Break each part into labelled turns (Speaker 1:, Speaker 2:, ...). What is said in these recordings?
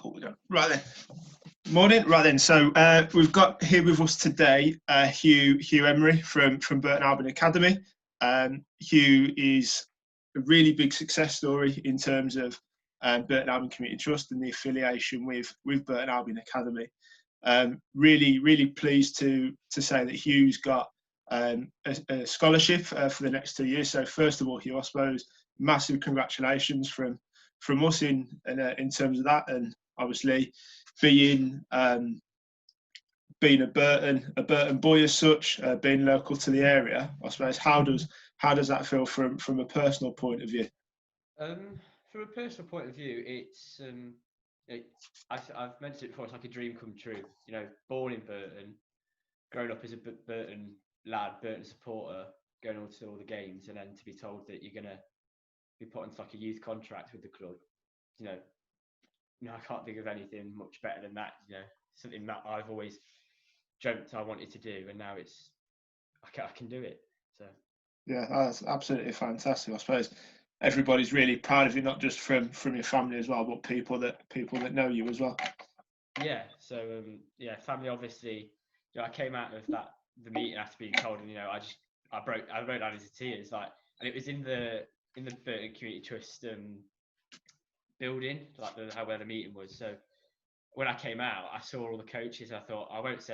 Speaker 1: Cool, we go. Right then. Morning. Right then. So we've got here with us today Huw Emery from Burton Albion Academy. Huw is a really big success story in terms of Burton Albion Community Trust and the affiliation with Burton Albion Academy. Really pleased to say that Huw's got a scholarship for the next 2 years. So first of all, Huw, I suppose massive congratulations from us in terms of that, and obviously being a Burton boy as such, being local to the area. I suppose how does that feel from a personal point of view?
Speaker 2: From a personal point of view, it's I've mentioned it before. It's like a dream come true. You know, born in Burton, growing up as a Burton lad, Burton supporter, going on to all the games, and then to be told that you're gonna be put into like a youth contract with the club. You know, I can't think of anything much better than that. You know, something that I've always dreamt I wanted to do, and now I can do it. So
Speaker 1: yeah, that's absolutely fantastic. I suppose everybody's really proud of you, not just from your family as well, but people that know you as well.
Speaker 2: Yeah. So family obviously. You know, I came out of the meeting after being told, and you know, I broke down into tears. Like, and it was in the Burton Community Trust building, like where the meeting was. So when I came out, I saw all the coaches. I thought, I won't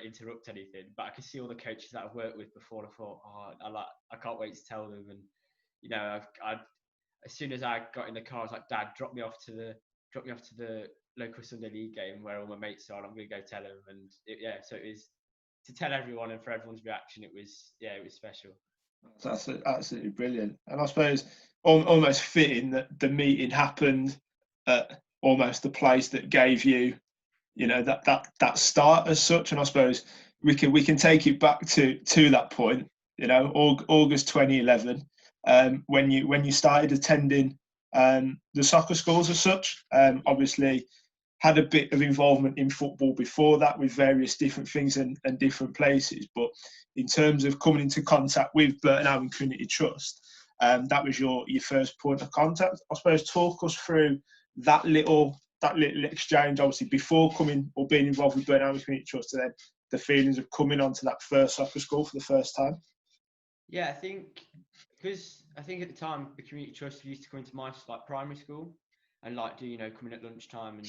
Speaker 2: interrupt anything, but I could see all the coaches that I've worked with before. I thought, I can't wait to tell them. And you know, as soon as I got in the car, I was like, Dad, drop me off to the local Sunday League game where all my mates are. And I'm going to go tell them. And so it was to tell everyone, and for everyone's reaction, it was special.
Speaker 1: That's absolutely brilliant. And I suppose almost fitting that the meeting happened at almost the place that gave you, you know, that start as such. And I suppose we can take it back to that point, you know, August 2011, when you started attending the soccer schools as such. Obviously had a bit of involvement in football before that with various different things and different places, but in terms of coming into contact with Burton Albion Community Trust, that was your first point of contact. I suppose talk us through that little exchange, obviously before coming or being involved with Burton Albion Community Trust, and then the feelings of coming onto that first soccer school for the first time.
Speaker 2: Yeah, I think because at the time the community trust used to come into my primary school and come in at lunchtime and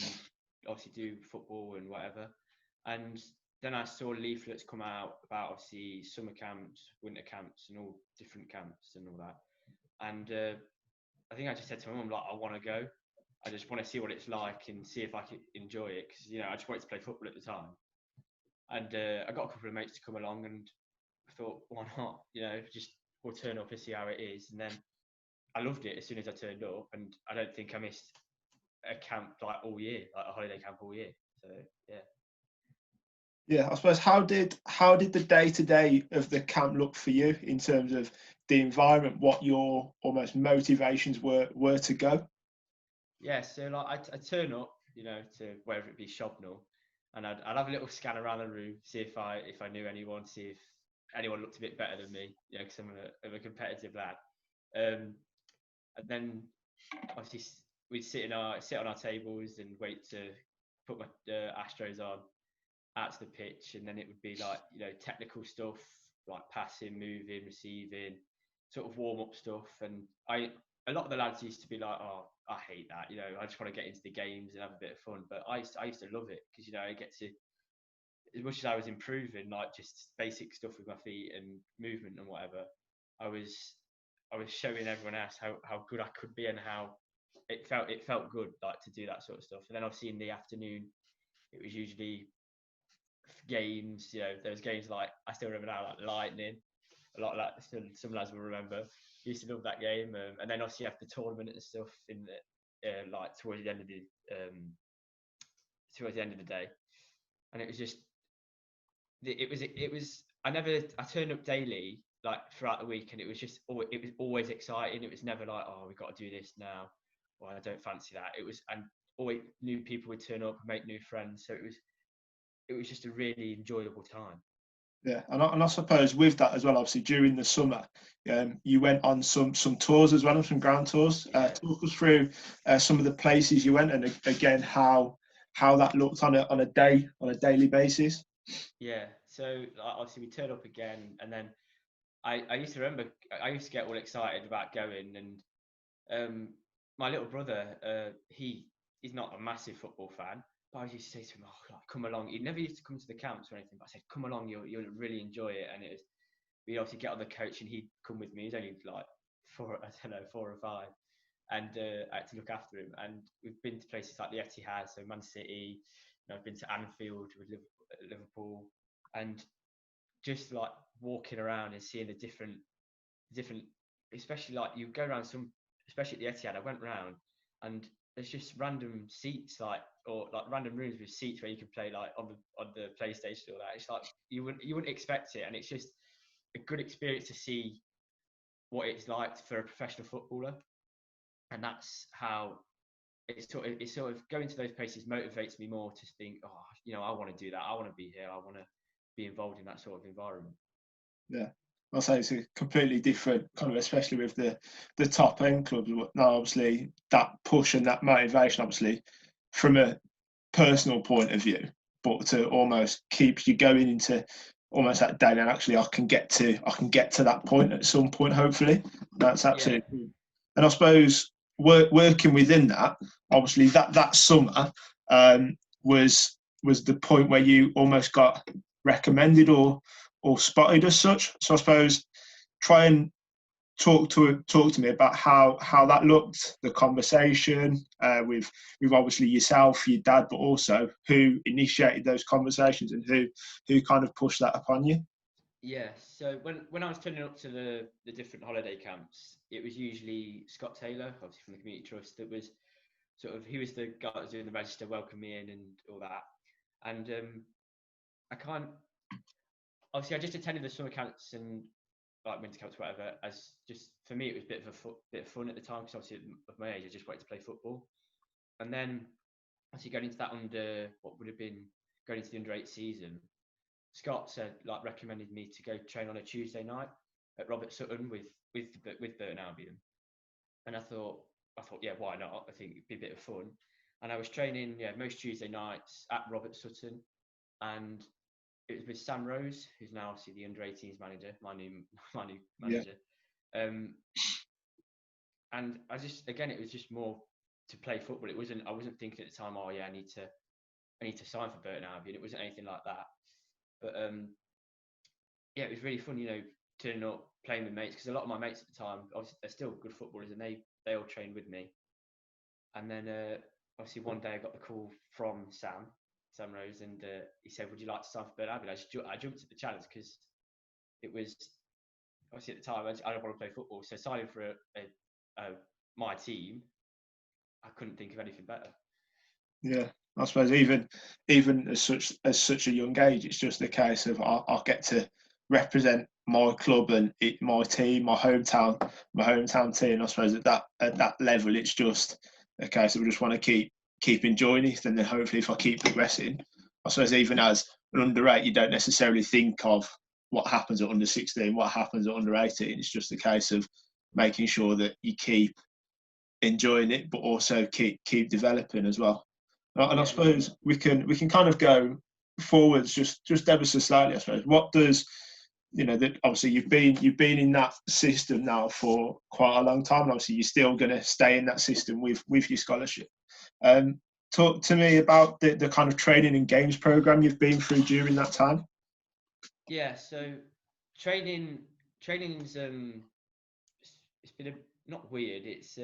Speaker 2: obviously do football and whatever. And then I saw leaflets come out about obviously summer camps, winter camps, and all different camps and all that. And I think I just said to my mum, like, I want to go. I just want to see what it's like and see if I can enjoy it, because I just wanted to play football at the time. And I got a couple of mates to come along, and I thought, why not? We'll turn up and see how it is. And then I loved it as soon as I turned up, and I don't think I missed a camp all year, like a holiday camp all year. So
Speaker 1: yeah, I suppose how did the day-to-day of the camp look for you in terms of the environment, what your almost motivations were to go?
Speaker 2: Yeah, so I turn up, to wherever it be, Shobnall, and I'd have a little scan around the room, see if I knew anyone, see if anyone looked a bit better than me, because I'm a competitive lad. And then obviously we'd sit on our tables and wait to put my Astros on out to the pitch, and then it would be technical stuff like passing, moving, receiving, sort of warm up stuff. And a lot of the lads used to be like, oh, I hate that, I just want to get into the games and have a bit of fun. But I used to love it, because I get to, as much as I was improving just basic stuff with my feet and movement and whatever, I was showing everyone else how good I could be and how it felt good to do that sort of stuff. And then obviously in the afternoon it was usually games. There was games I still remember now, like Lightning, a lot of that. Some lads will remember. Used to love that game. And then obviously you have the tournament and stuff in the towards the end of the day. And it was just it was I turned up daily throughout the week, and it was always exciting. It was never like, oh, we've got to do this now, or I don't fancy that. It was, and always new people would turn up and make new friends. So it was just a really enjoyable time.
Speaker 1: Yeah, and I suppose with that as well, obviously during the summer, you went on some tours as well, some ground tours.
Speaker 2: Yeah.
Speaker 1: Talk us through some of the places you went, and again how how that looked on a daily basis?
Speaker 2: Yeah. So obviously we turned up again, and then I used to remember I used to get all excited about going, and my little brother, he's not a massive football fan, but I used to say to him, "Oh, like, come along." He never used to come to the camps or anything, but I said, "Come along, you'll really enjoy it." And it was, we'd obviously get on the coach, and he'd come with me. He's only like four or five, and I had to look after him. And we've been to places like the Etihad, so Man City. I've been to Anfield with Liverpool, and just like walking around and seeing the different, especially like you go around some, especially at the Etihad. I went round and there's just random seats, like, or like random rooms with seats where you can play like on the PlayStation or that. It's like you wouldn't expect it, and it's just a good experience to see what it's like for a professional footballer, and that's how it's sort of going to those places motivates me more to think, oh, I want to do that. I want to be here. I want to be involved in that sort of environment.
Speaker 1: Yeah, I'll say it's a completely different kind of, especially with the top end clubs. Now, obviously, that push and that motivation, obviously, from a personal point of view, but to almost keep you going into almost that day. And actually, I can get to that point at some point. Hopefully, that's
Speaker 2: Yeah.
Speaker 1: absolutely. And I suppose working within that, obviously, that summer was the point where you almost got recommended or spotted as such. So I suppose try and talk to me about how that looked, the conversation with obviously yourself, your dad, but also who initiated those conversations and who kind of pushed that upon you.
Speaker 2: Yeah, so when I was turning up to the different holiday camps, it was usually Scott Taylor, obviously from the Community Trust, that was sort of, he was the guy that was doing the register, welcome me in and all that. And I can't, obviously I just attended the summer camps and like winter camps, whatever, as just, for me, it was a bit of fun at the time, because obviously of my age, I just wanted to play football. And then actually going into that what would have been going into the under-8 season, Scott said, like, recommended me to go train on a Tuesday night at Robert Sutton with Burton Albion, and I thought, yeah, why not? I think it'd be a bit of fun. And I was training, yeah, most Tuesday nights at Robert Sutton, and it was with Sam Rose, who's now obviously the under-18s manager, my new manager. Yeah. And I just, again, it was just more to play football. I wasn't thinking at the time, oh yeah, I need to sign for Burton Albion. It wasn't anything like that. But yeah, it was really fun, turning up, playing with mates, because a lot of my mates at the time, obviously, they're still good footballers, and they all trained with me. And then obviously one day I got the call from Sam Rose, and he said, "Would you like to sign for Burton Albion?" I jumped at the challenge, because it was obviously at the time I don't want to play football, so signing for my team, I couldn't think of anything better.
Speaker 1: Yeah, I suppose even as such a young age, it's just a case of I get to represent my club and my team, my hometown team. I suppose at that level, it's just a case of we just want to keep enjoying it, and then hopefully, if I keep progressing, I suppose even as an under-8, you don't necessarily think of what happens at under-16, what happens at under-18. It's just a case of making sure that you keep enjoying it, but also keep developing as well. And I suppose we can kind of go forwards just ever so slightly. I suppose what does that obviously you've been in that system now for quite a long time, and obviously you're still going to stay in that system with your scholarship. Talk to me about the kind of training and games program you've been through during that time.
Speaker 2: Yeah, so training's it's been not weird. It's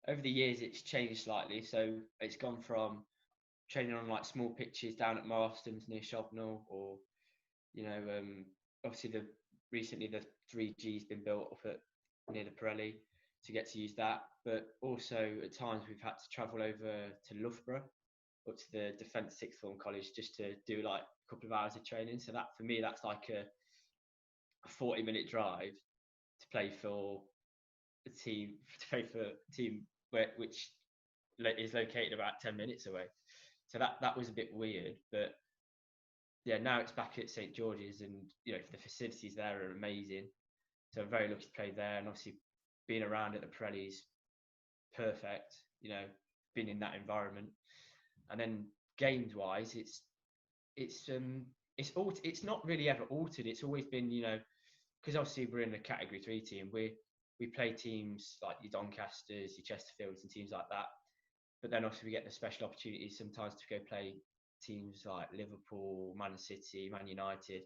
Speaker 2: over the years it's changed slightly. So it's gone from training on like small pitches down at Marston's near Shobnall, or obviously recently the 3G's been built up at near the Pirelli to get to use that. But also at times we've had to travel over to Loughborough, up to the Defence Sixth Form College, just to do like a couple of hours of training. So that, for me, that's like a 40-minute drive to play for a team, which is located about 10 minutes away. So that was a bit weird, but yeah, now it's back at St George's, and the facilities there are amazing. So I'm very lucky to play there, and obviously being around at the Pirelli's perfect. Being in that environment. And then games wise, it's not really ever altered. It's always been, because obviously we're in a Category 3 team. We play teams like your Doncasters, your Chesterfields, and teams like that. But then also we get the special opportunities sometimes to go play teams like Liverpool, Man City, Man United,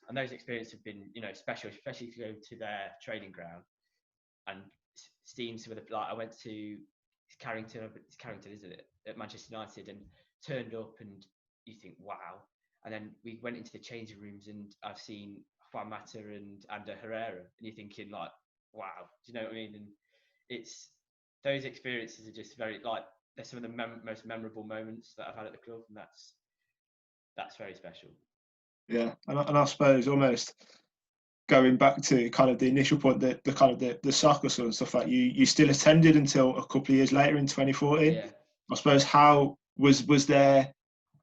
Speaker 2: and those experiences have been, special, especially if you go to their training ground and seen some of the, like I went to it's Carrington, isn't it, at Manchester United, and turned up and you think, wow. And then we went into the changing rooms and I've seen Juan Mata and Ander Herrera, and you're thinking like, wow, do you know what I mean? And it's those experiences are just very like they're some of the most memorable moments that I've had at the club, and that's very special.
Speaker 1: Yeah, and I suppose almost going back to kind of the initial point, the kind of the soccer school and stuff like you still attended until a couple of years later in 2014.
Speaker 2: Yeah.
Speaker 1: I suppose how was there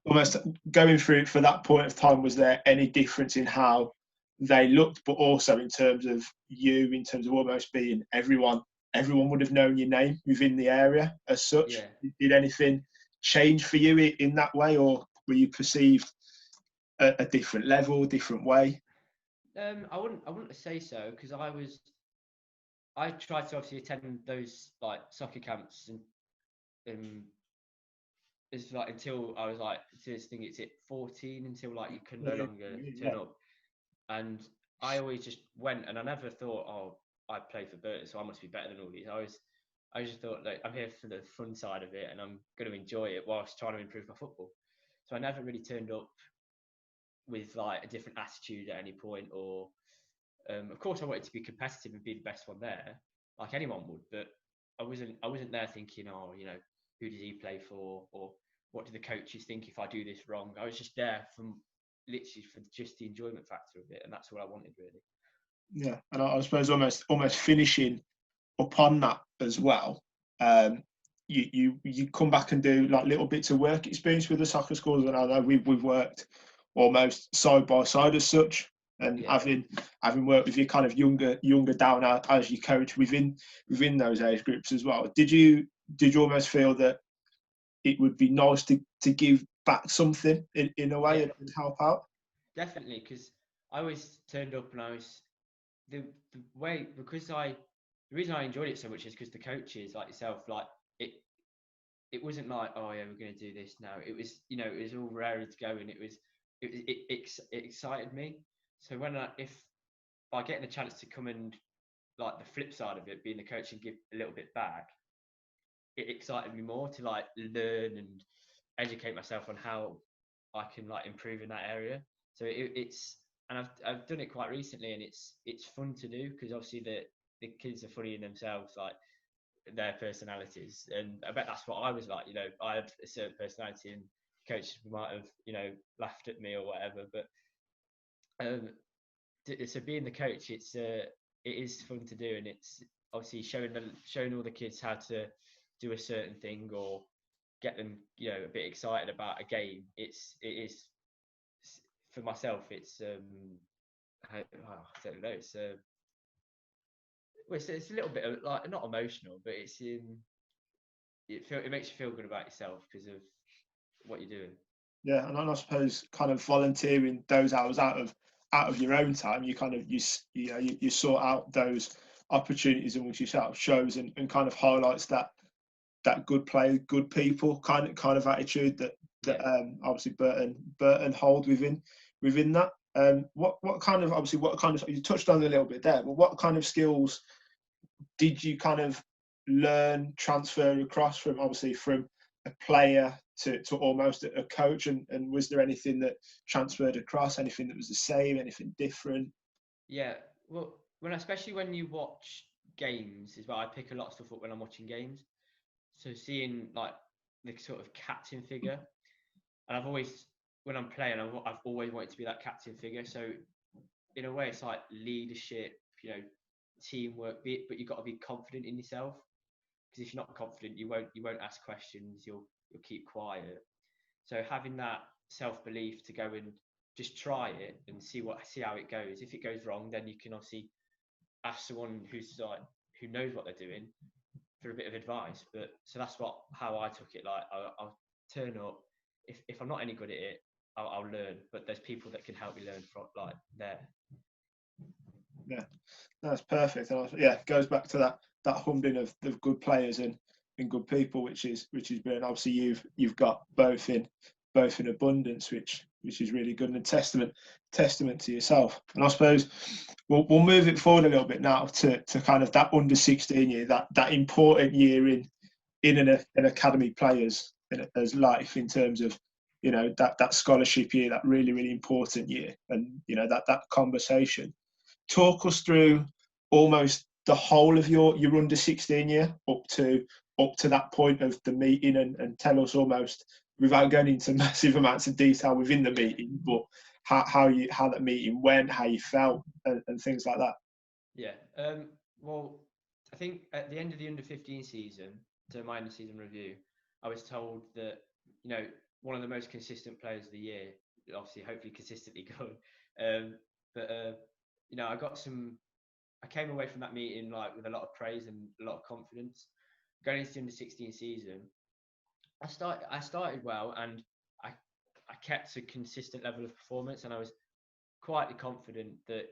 Speaker 1: almost going through for that point of time, was there any difference in how they looked, but also in terms of you, in terms of almost being everyone would have known your name within the area as such?
Speaker 2: Yeah.
Speaker 1: Did anything change for you in that way, or were you perceived at a different level, different way?
Speaker 2: I wouldn't say so, because I tried to obviously attend those like soccer camps and it's like until I was like, to this thing, it's at 14 until like you can no longer turn up. And I always just went, and I never thought, oh, I play for Burton, so I must be better than all these. I just thought like I'm here for the fun side of it, and I'm going to enjoy it whilst trying to improve my football. So I never really turned up with like a different attitude at any point, or of course I wanted to be competitive and be the best one there, like anyone would, but I wasn't there thinking, oh, who does he play for, or what do the coaches think if I do this wrong. I was just there from literally for just the enjoyment factor of it, and that's what I wanted really.
Speaker 1: Yeah, and I suppose almost finishing upon that as well. You come back and do like little bits of work experience with the soccer schools, and I know we've worked almost side by side as such. And
Speaker 2: Yeah.
Speaker 1: having worked with you kind of younger down as you coach within those age groups as well. Did you almost feel that it would be nice to give back something in a way,
Speaker 2: Yeah,
Speaker 1: and help out?
Speaker 2: definitely, because I always turned up and I was the way, because the reason I enjoyed it so much is because the coaches like yourself, like it wasn't like, oh yeah, we're going to do this now. It was, it was all ready to go, and it excited me. So if by getting a chance to come and like the flip side of it, being the coach and give a little bit back, it excited me more to like learn and educate myself on how I can like improve in that area. So it's and I've done it quite recently, and it's fun to do, because obviously the kids are funny in themselves, like their personalities, and I bet that's what I was like. I had a certain personality, and coaches might have laughed at me or whatever. But so being the coach, it is fun to do, and it's obviously showing all the kids how to do a certain thing, or get them a bit excited about a game. It is for myself. It's I don't know. It's a little bit of, like, not emotional, but it makes you feel good about yourself because of what you're doing.
Speaker 1: Yeah, and I suppose kind of volunteering those hours out of your own time, you kind of you sort out those opportunities in which you set up shows, and kind of highlights that good play, good people kind of attitude that obviously Burton hold within that. What kind of, obviously, what kind of, you touched on it a little bit there, but what kind of skills did you kind of learn, transfer across from, obviously, from a player to almost a coach, and was there anything that transferred across, anything that was the same, anything different?
Speaker 2: Yeah, well, especially when you watch games, is where I pick a lot of stuff up when I'm watching games. So seeing like the sort of captain figure, and when I'm playing, I've always wanted to be that captain figure. So in a way, it's like leadership, teamwork, but you've got to be confident in yourself. Because if you're not confident, you won't ask questions. You'll keep quiet. So having that self belief to go and just try it and see how it goes. If it goes wrong, then you can obviously ask someone who knows what they're doing for a bit of advice. But so that's how I took it. Like turn up. If I'm not any good at it, I'll learn. But there's people that can help me learn from like there.
Speaker 1: Yeah, that's perfect. And yeah, it goes back to that humbling of good players and good people, which is brilliant. Obviously, you've got both in abundance, which is really good, and a testament to yourself. And I suppose we'll move it forward a little bit now to kind of that under-16 year, that important year in an academy player's life, in terms of, you know, that scholarship year, that really important year, and, you know, that conversation. Talk us through almost the whole of your under-16 year up to that point of the meeting, and tell us, almost without going into massive amounts of detail within the meeting, but how that meeting went, how you felt, and things like that.
Speaker 2: Yeah. Well, I think at the end of the under-15 season, to my end-of-season review, I was told that, you know, one of the most consistent players of the year, obviously, hopefully consistently good. You know, I came away from that meeting like with a lot of praise and a lot of confidence. Going into the under-16 season, I started well, and I kept a consistent level of performance, and I was quietly confident that,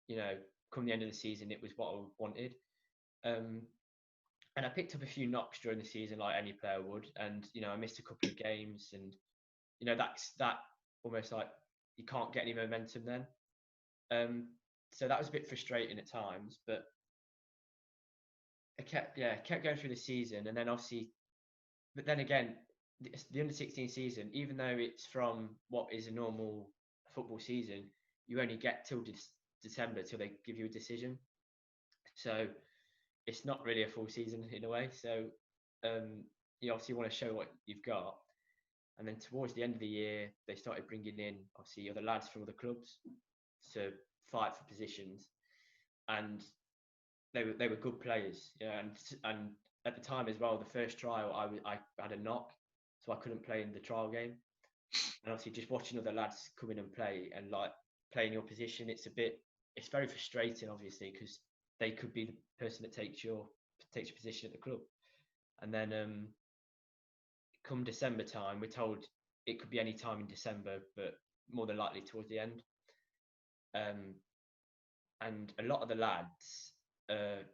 Speaker 2: you know, come the end of the season, it was what I wanted. And I picked up a few knocks during the season, like any player would, and, you know, I missed a couple of games, and, you know, that almost like you can't get any momentum then. So that was a bit frustrating at times, but I kept going through the season, and then obviously, but then again, the under-16 season, even though it's from what is a normal football season, you only get till December till they give you a decision. So it's not really a full season in a way. So you obviously want to show what you've got. And then towards the end of the year, they started bringing in obviously other lads from other clubs to fight for positions, and they were good players. Yeah, and at the time as well, the first trial I had a knock, so I couldn't play in the trial game. And obviously, just watching other lads come in and play, and like playing your position, it's very frustrating, obviously, because they could be the person that takes your position at the club. And then come December time, we're told it could be any time in December, but more than likely towards the end. And a lot of the lads I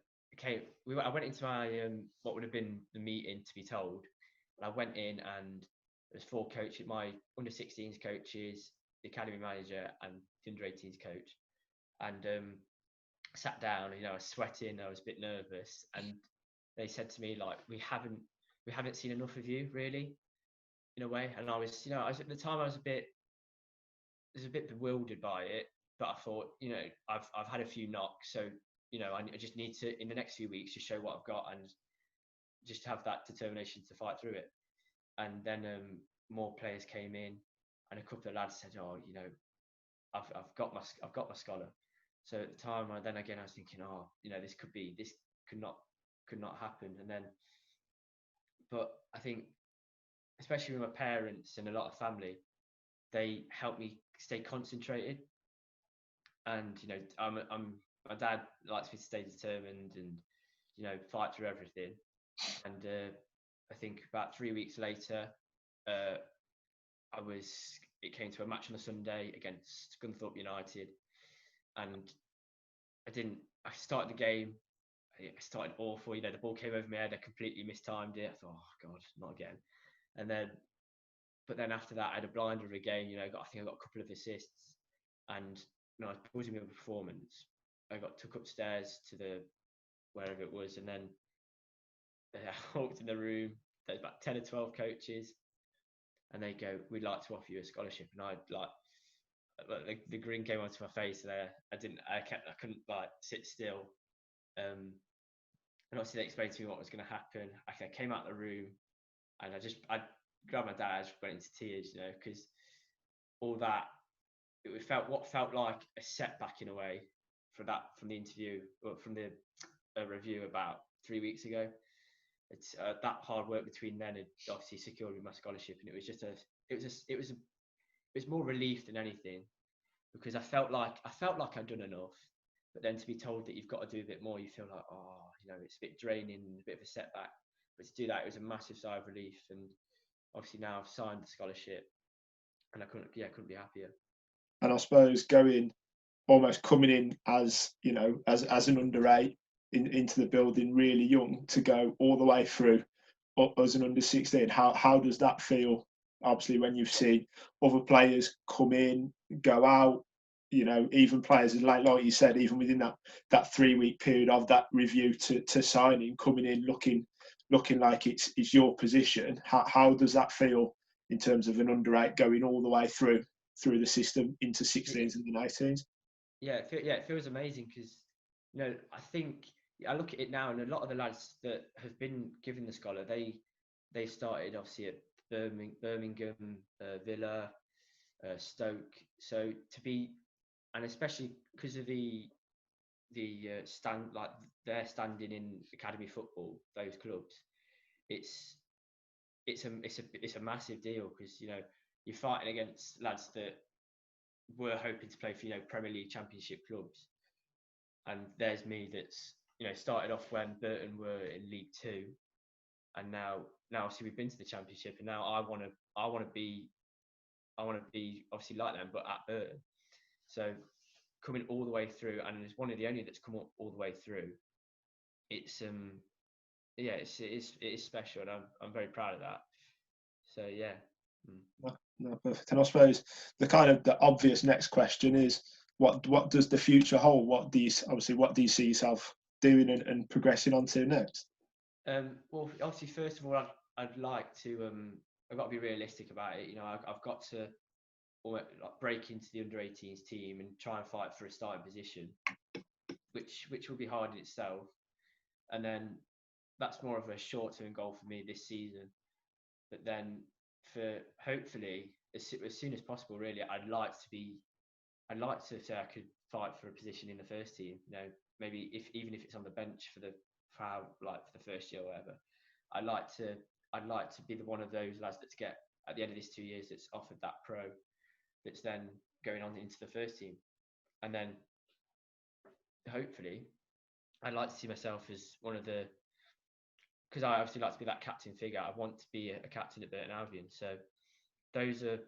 Speaker 2: went into my what would have been the meeting to be told, and I went in, and there's 4 coaches, my under-16s coaches, the academy manager, and the under-18s coach, and sat down. You know, I was sweating, I was a bit nervous, and they said to me, like, we haven't seen enough of you, really, in a way. And I was, you know, at the time I was a bit bewildered by it, but I thought, you know, I've had a few knocks, so, you know, I just need to, in the next few weeks, just show what I've got, and just have that determination to fight through it. And then more players came in, and a couple of lads said, oh, you know, I've got my scholar. So at the time, I was thinking, oh, you know, this could not happen. And then, but I think, especially with my parents and a lot of family, they helped me stay concentrated. And, you know, my dad likes me to stay determined and, you know, fight through everything. And I think about 3 weeks later, it came to a match on a Sunday against Scunthorpe United, and I started the game. I started awful. You know, the ball came over my head. I completely mistimed it. I thought, oh God, not again. But then after that, I had a blinder of a game. You know, I think I got a couple of assists, and, you know, I was buzzing with a performance. I got took upstairs to wherever it was, and then I walked in the room. There's about 10 or 12 coaches, and they go, "We'd like to offer you a scholarship." And I'd like the grin came onto my face there. I couldn't like sit still. And obviously they explained to me what was going to happen. I came out of the room, and I grabbed my dad, went into tears, you know, because all that, what felt like a setback in a way from the interview, or from the review about 3 weeks ago. It's that hard work between then had obviously secured me my scholarship, and it was more relief than anything, because I felt like I'd done enough, but then to be told that you've got to do a bit more, you feel like, oh, you know, it's a bit draining, a bit of a setback. But to do that, it was a massive sigh of relief. And obviously now I've signed the scholarship, and I couldn't be happier.
Speaker 1: And I suppose almost coming in as as an under 8 into the building really young, to go all the way through as an under 16. How does that feel? Obviously, when you've seen other players come in, go out, even players like you said, even within that 3-week period of that review to signing, coming in looking like it's your position. How does that feel in terms of an under 8 going all the way through the system into 16s and then 18s?
Speaker 2: Yeah, it feels amazing because, I think I look at it now, and a lot of the lads that have been given the scholar, they started obviously at Birmingham, Villa, Stoke. So and especially because of the their standing in academy football, those clubs, it's a massive deal, because you're fighting against lads that were hoping to play for Premier League Championship clubs, and there's me that's started off when Burton were in League Two, and now obviously we've been to the Championship, and now I want to be obviously like them, but at Burton. So coming all the way through, and it's one of the only that's come up all the way through. It is special, and I'm very proud of that. So yeah.
Speaker 1: No, perfect. And I suppose the obvious next question is, what does the future hold? What do you see yourself doing and progressing on to next?
Speaker 2: Well, obviously, first of all, I'd like to. I've got to be realistic about it. I've got to break into the under 18s team and try and fight for a starting position, which will be hard in itself. And then that's more of a short-term goal for me this season. But then, for hopefully as soon as possible, really, I'd like to say I could fight for a position in the first team. Maybe even if it's on the bench for the first year or whatever. I'd like to be one of those lads that's get at the end of this 2 years that's offered that pro, that's then going on into the first team, and then hopefully I'd like to see myself as one of the, because I obviously like to be that captain figure. I want to be a captain at Burton Albion. So those are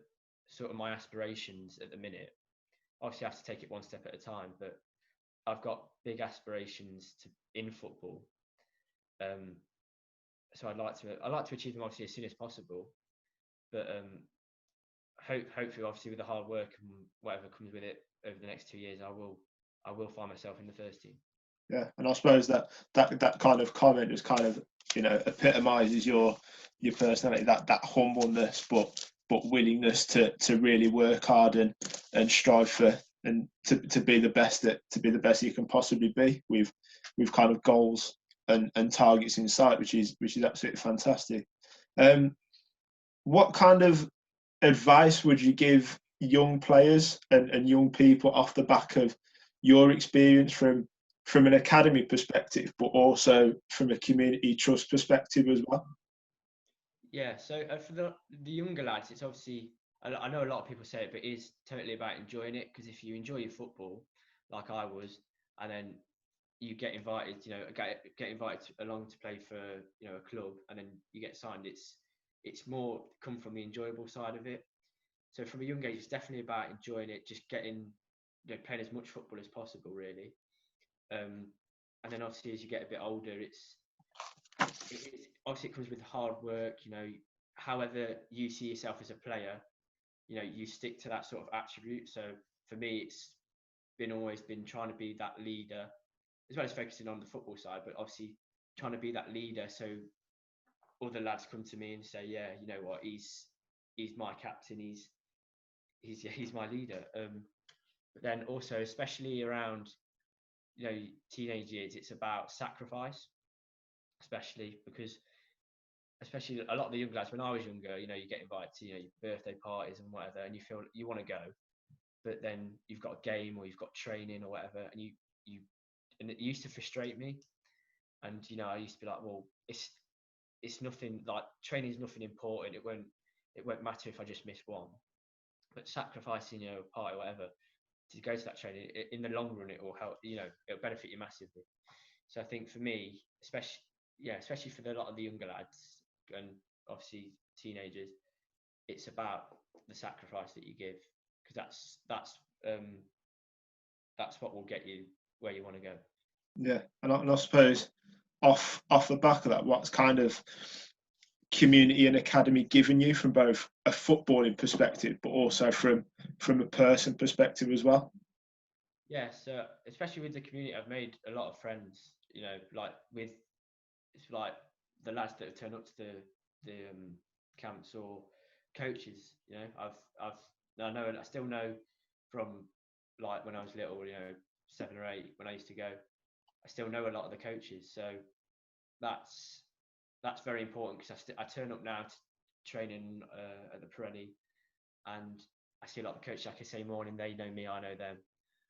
Speaker 2: sort of my aspirations at the minute. Obviously, I have to take it one step at a time, but I've got big aspirations in football. So I'd like to achieve them obviously as soon as possible. But hopefully, obviously, with the hard work and whatever comes with it over the next 2 years, I will find myself in the first team.
Speaker 1: Yeah, and I suppose that kind of comment is kind of epitomises your personality, that humbleness, but willingness to really work hard and strive for and to be the best you can possibly be, with kind of goals and targets in sight, which is absolutely fantastic. What kind of advice would you give young players and young people off the back of your experience from an academy perspective, but also from a community trust perspective as well?
Speaker 2: Yeah, so for the younger lads, it's obviously, I know a lot of people say it, but it is totally about enjoying it. Because if you enjoy your football, like I was, and then you get invited, get invited along to play for a club, and then you get signed, it's more come from the enjoyable side of it. So from a young age, it's definitely about enjoying it, just getting playing as much football as possible, really. And then obviously as you get a bit older, it's obviously it comes with hard work. However you see yourself as a player, you stick to that sort of attribute. So for me, it's always been trying to be that leader, as well as focusing on the football side, but obviously trying to be that leader. So other lads come to me and say, yeah, you know what, he's my captain, he's my leader. But then also, especially around teenage years, it's about sacrifice, especially because a lot of the young lads, when I was younger, you get invited to your birthday parties and whatever, and you feel you want to go, but then you've got a game or you've got training or whatever, and and it used to frustrate me. And I used to be like, well, it's nothing, like training is nothing important. It won't matter if I just miss one. But sacrificing a party or whatever to go to that training, in the long run, it will help. It'll benefit you massively. So I think for me, especially for a lot of the younger lads, and obviously teenagers, it's about the sacrifice that you give, because that's what will get you where you want to go.
Speaker 1: Yeah, and I suppose off the back of that, what's kind of community and academy given you from both a footballing perspective, but also from a person perspective as well?
Speaker 2: Yeah, so especially with the community, I've made a lot of friends. Like with it's like the lads that have turned up to the camps, or coaches. I still know from like when I was little, 7 or 8, when I used to go. I still know a lot of the coaches, so that's very important, because I turn up now to training at the Pirelli, and I see a lot of the coaches. Like I say, morning, they know me, I know them,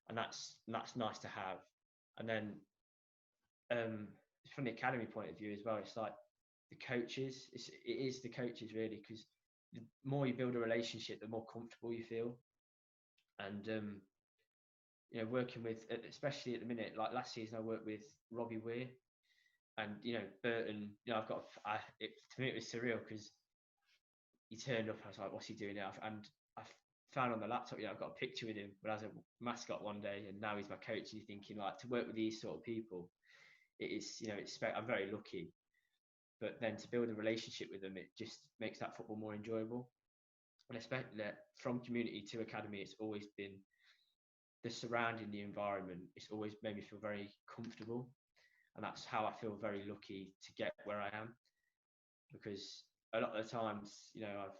Speaker 2: and that's nice to have. And then from the academy point of view as well, it's like the coaches. It is the coaches really, because the more you build a relationship, the more comfortable you feel. And working with, especially at the minute, like last season, I worked with Robbie Weir, and Burton. To me it was surreal, because he turned up. I was like, "What's he doing now?" And I found on the laptop, I've got a picture with him when I was a mascot one day, and now he's my coach. And you're thinking, like, to work with these sort of people, it is, I'm very lucky. But then to build a relationship with them, it just makes that football more enjoyable. And especially from community to academy, it's always been the surrounding, the environment. It's always made me feel very comfortable, and that's how I feel very lucky to get where I am. Because a lot of the times, I've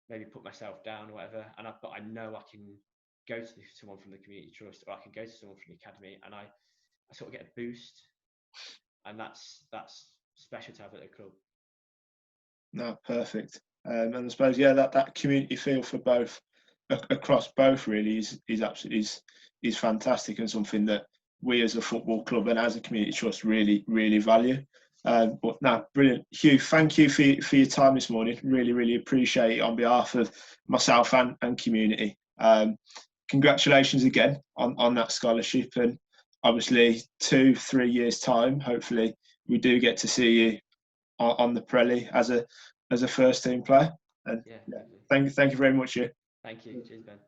Speaker 2: maybe put myself down or whatever, but I know I can go to someone from the community trust, or I can go to someone from the academy, and I sort of get a boost, and that's special to have at a club.
Speaker 1: No, perfect. And I suppose, yeah, that community feel for both, across both, really is absolutely is fantastic, and something that we as a football club and as a community trust really value. But no, brilliant, Huw. Thank you for your time this morning. Really appreciate it on behalf of myself and community. Congratulations again on that scholarship, and obviously 2-3 years time, hopefully we do get to see you on the Pirelli as a first team player. And
Speaker 2: Yeah.
Speaker 1: thank you very much, Huw.
Speaker 2: Thank you. Cheers, Ben.